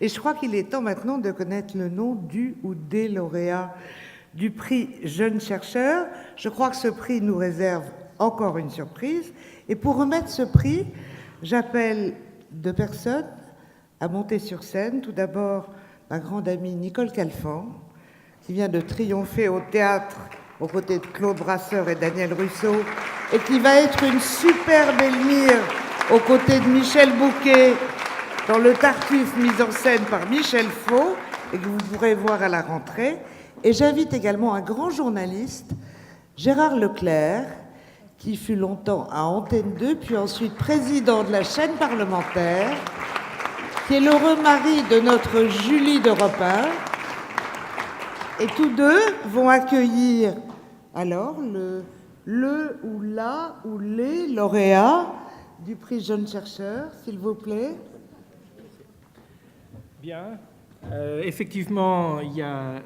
Et je crois qu'il est temps maintenant de connaître le nom du ou des lauréats du prix Jeunes Chercheurs. Je crois que ce prix nous réserve encore une surprise. Et pour remettre ce prix, j'appelle 2 personnes à monter sur scène. Tout d'abord, ma grande amie Nicole Calfan, qui vient de triompher au théâtre aux côtés de Claude Brasseur et Daniel Russo, et qui va être une superbe Elmire aux côtés de Michel Bouquet dans le Tartuffe mis en scène par Michel Faux, et que vous pourrez voir à la rentrée. Et j'invite également un grand journaliste, Gérard Leclerc, qui fut longtemps à Antenne 2, puis ensuite président de la chaîne parlementaire, qui est l'heureux mari de notre Julie d'Europe 1. Et tous deux vont accueillir alors le ou la ou les lauréats du prix Jeunes Chercheurs, s'il vous plaît. Bien. Effectivement, il y a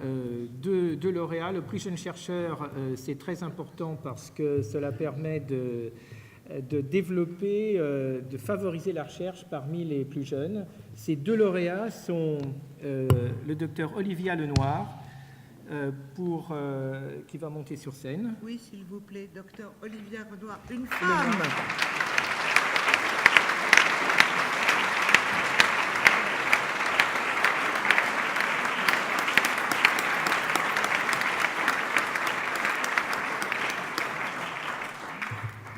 deux lauréats. Le prix Jeunes Chercheurs, c'est très important parce que cela permet de développer, de favoriser la recherche parmi les plus jeunes. Ces 2 lauréats sont le docteur Olivia Lenoir, qui va monter sur scène. Oui, s'il vous plaît, docteur Olivia Lenoir, une femme.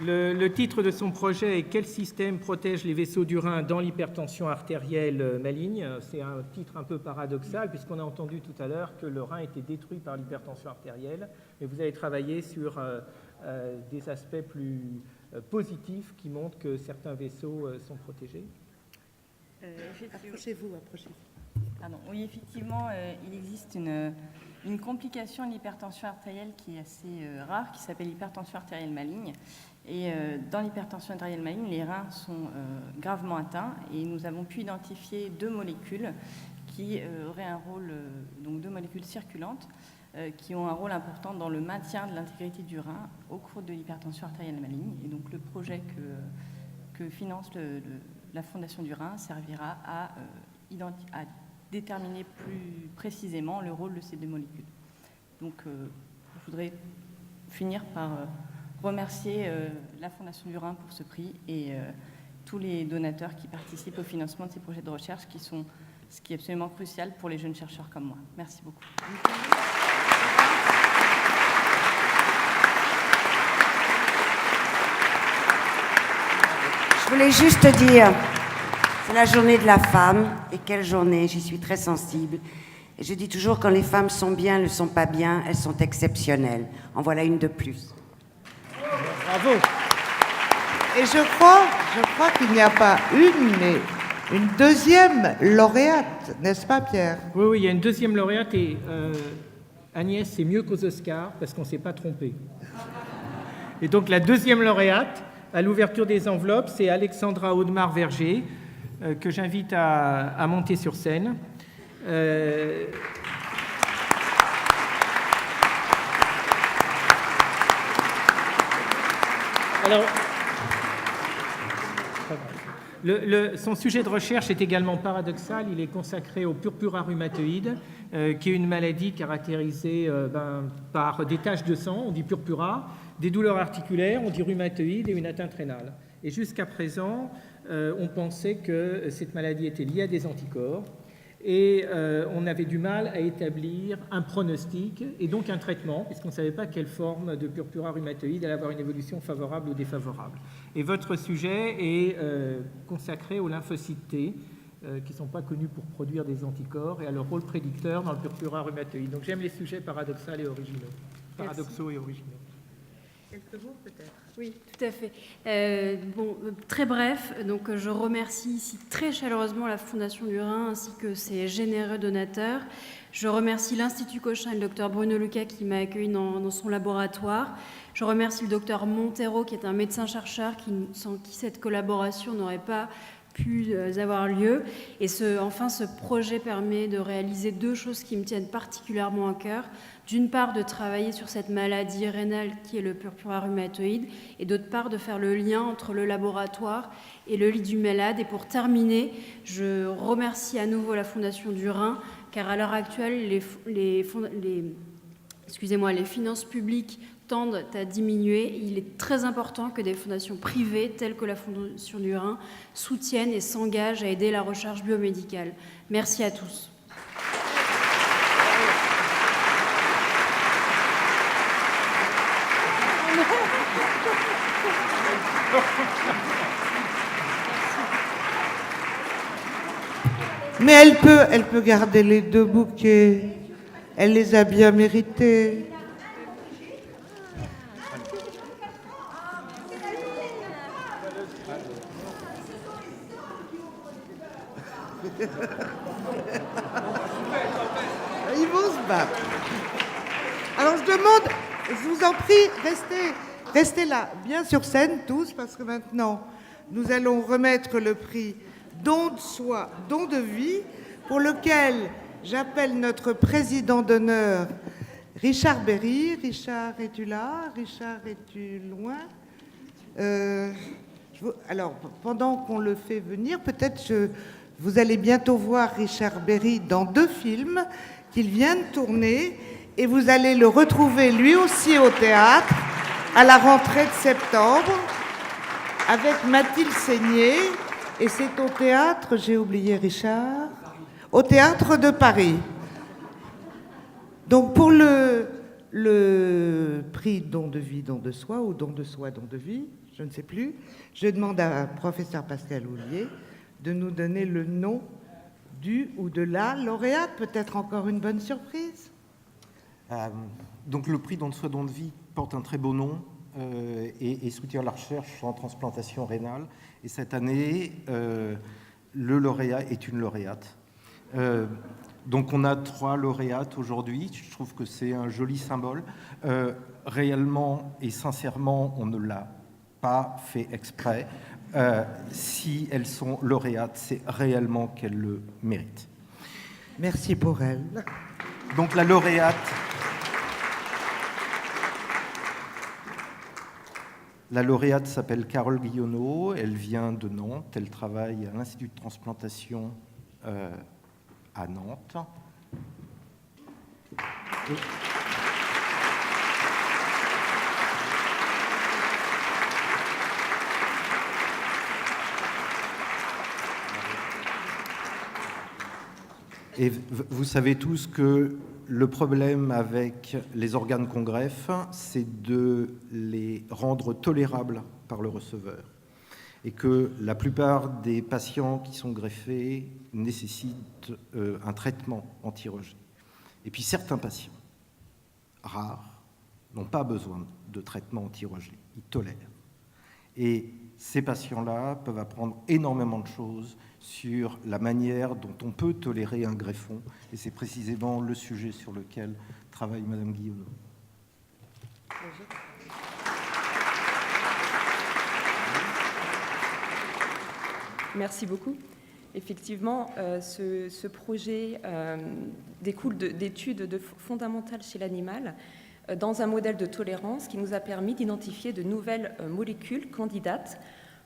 Le titre de son projet est « Quel système protège les vaisseaux du rein dans l'hypertension artérielle maligne ?» C'est un titre un peu paradoxal puisqu'on a entendu tout à l'heure que le rein était détruit par l'hypertension artérielle, mais vous avez travaillé sur des aspects plus positifs qui montrent que certains vaisseaux sont protégés. Approchez-vous. Pardon. Oui, effectivement, il existe une complication de l'hypertension artérielle qui est assez rare, qui s'appelle l'hypertension artérielle maligne. Et dans l'hypertension artérielle maligne, les reins sont gravement atteints et nous avons pu identifier 2 molécules qui auraient un rôle, donc 2 molécules circulantes, qui ont un rôle important dans le maintien de l'intégrité du rein au cours de l'hypertension artérielle maligne. Et donc le projet que finance la Fondation du Rhin servira à déterminer plus précisément le rôle de ces 2 molécules. Donc je voudrais finir par remercier la Fondation du Rhin pour ce prix et tous les donateurs qui participent au financement de ces projets de recherche qui sont ce qui est absolument crucial pour les jeunes chercheurs comme moi. Merci beaucoup. Je voulais juste te dire, c'est la journée de la femme, et quelle journée, j'y suis très sensible. Et je dis toujours, quand les femmes sont bien, elles ne sont pas bien, elles sont exceptionnelles. En voilà une de plus. Bravo. Et je crois qu'il n'y a pas une, mais une 2e lauréate, n'est-ce pas, Pierre? Oui, il y a une 2e lauréate et Agnès, c'est mieux qu'aux Oscars parce qu'on ne s'est pas trompé. Et donc la 2e lauréate, à l'ouverture des enveloppes, c'est Alexandra Audemars-Verger, que j'invite à monter sur scène. Alors, son sujet de recherche est également paradoxal. Il est consacré au purpura rhumatoïde, qui est une maladie caractérisée par des taches de sang, on dit purpura, des douleurs articulaires, on dit rhumatoïde, et une atteinte rénale. Et jusqu'à présent, on pensait que cette maladie était liée à des anticorps, et on avait du mal à établir un pronostic et donc un traitement, puisqu'on ne savait pas quelle forme de purpura rhumatoïde allait avoir une évolution favorable ou défavorable. Et votre sujet est consacré aux lymphocytes T, qui ne sont pas connus pour produire des anticorps, et à leur rôle prédicteur dans le purpura rhumatoïde. Donc j'aime les sujets paradoxaux et originaux. Quelques mots peut-être. Oui, tout à fait. Très bref, donc je remercie ici très chaleureusement la Fondation du Rhin ainsi que ses généreux donateurs. Je remercie l'Institut Cochin et le docteur Bruno Lucas qui m'a accueilli dans son laboratoire. Je remercie le docteur Montero qui est un médecin-chercheur sans qui cette collaboration n'aurait pas pu avoir lieu. Et enfin, ce projet permet de réaliser 2 choses qui me tiennent particulièrement à cœur. D'une part, de travailler sur cette maladie rénale qui est le purpura rhumatoïde, et d'autre part, de faire le lien entre le laboratoire et le lit du malade. Et pour terminer, je remercie à nouveau la Fondation du Rhin, car à l'heure actuelle, les finances publiques tendent à diminuer. Il est très important que des fondations privées, telles que la Fondation du Rhin, soutiennent et s'engagent à aider la recherche biomédicale. Merci à tous. Mais elle peut garder les 2 bouquets. Elle les a bien mérités. Ils vont se battre. Alors je vous en prie, restez là, bien sur scène tous, parce que maintenant, nous allons remettre le prix Don de soi, don de vie, pour lequel j'appelle notre président d'honneur, Richard Berry. Richard, es-tu là? Richard, es-tu loin? Alors, pendant qu'on le fait venir, peut-être vous allez bientôt voir Richard Berry dans 2 films qu'il vient de tourner, et vous allez le retrouver lui aussi au théâtre à la rentrée de septembre avec Mathilde Seigné. Et c'est au théâtre, j'ai oublié Richard, au théâtre de Paris. Donc pour le prix don de vie, don de soi, ou don de soi, don de vie, je ne sais plus, je demande à professeur Pascal Houllier de nous donner le nom du ou de la lauréate, peut-être encore une bonne surprise. Donc le prix don de soi, don de vie porte un très beau nom et soutient la recherche en transplantation rénale. Et cette année, le lauréat est une lauréate. Donc on a 3 lauréates aujourd'hui. Je trouve que c'est un joli symbole. Réellement et sincèrement, on ne l'a pas fait exprès. Si elles sont lauréates, c'est réellement qu'elles le méritent. Merci pour elle. Donc la lauréate... La lauréate s'appelle Carole Guillonneau, elle vient de Nantes, elle travaille à l'Institut de transplantation à Nantes. Et vous savez tous que le problème avec les organes qu'on greffe, c'est de les rendre tolérables par le receveur. Et que la plupart des patients qui sont greffés nécessitent un traitement anti-rejet. Et puis certains patients, rares, n'ont pas besoin de traitement anti-rejet, ils tolèrent. Et ces patients-là peuvent apprendre énormément de choses sur la manière dont on peut tolérer un greffon. Et c'est précisément le sujet sur lequel travaille Madame Guillonneau. Merci beaucoup. Effectivement, ce projet découle d'études fondamentales chez l'animal dans un modèle de tolérance qui nous a permis d'identifier de nouvelles molécules candidates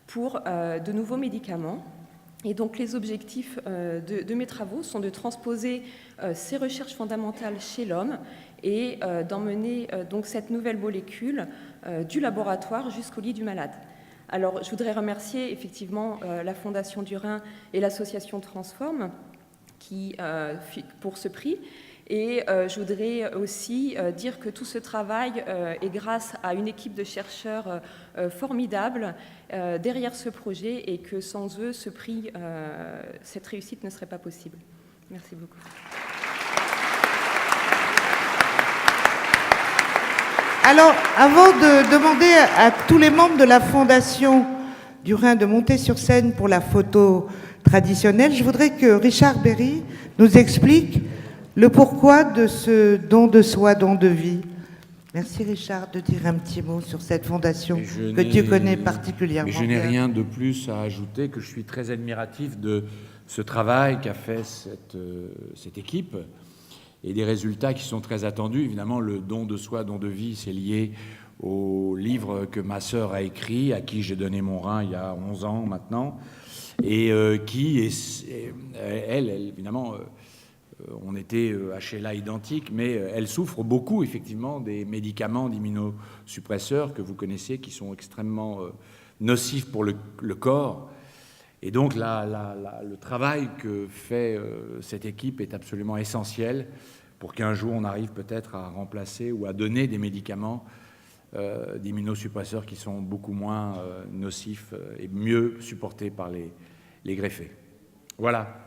pour de nouveaux médicaments. Et donc les objectifs de mes travaux sont de transposer ces recherches fondamentales chez l'homme et d'emmener donc cette nouvelle molécule du laboratoire jusqu'au lit du malade. Alors je voudrais remercier effectivement la Fondation du Rhin et l'association Transform pour ce prix. Et je voudrais aussi dire que tout ce travail est grâce à une équipe de chercheurs formidable derrière ce projet et que sans eux, ce prix, cette réussite ne serait pas possible. Merci beaucoup. Alors, avant de demander à tous les membres de la Fondation du Rhin de monter sur scène pour la photo traditionnelle, je voudrais que Richard Berry nous explique le pourquoi de ce don de soi, don de vie. Merci Richard de dire un petit mot sur cette fondation Mais je que tu n'ai- connais particulièrement Mais je n'ai bien. rien de plus à ajouter, que je suis très admiratif de ce travail qu'a fait cette équipe et des résultats qui sont très attendus. Évidemment, le don de soi, don de vie, c'est lié au livre que ma sœur a écrit, à qui j'ai donné mon rein il y a 11 ans maintenant, et qui est, elle évidemment, on était à Sheila identiques, mais elle souffre beaucoup, effectivement, des médicaments d'immunosuppresseurs que vous connaissez, qui sont extrêmement nocifs pour le corps. Et donc, le travail que fait cette équipe est absolument essentiel pour qu'un jour, on arrive peut-être à remplacer ou à donner des médicaments d'immunosuppresseurs qui sont beaucoup moins nocifs et mieux supportés par les greffés. Voilà.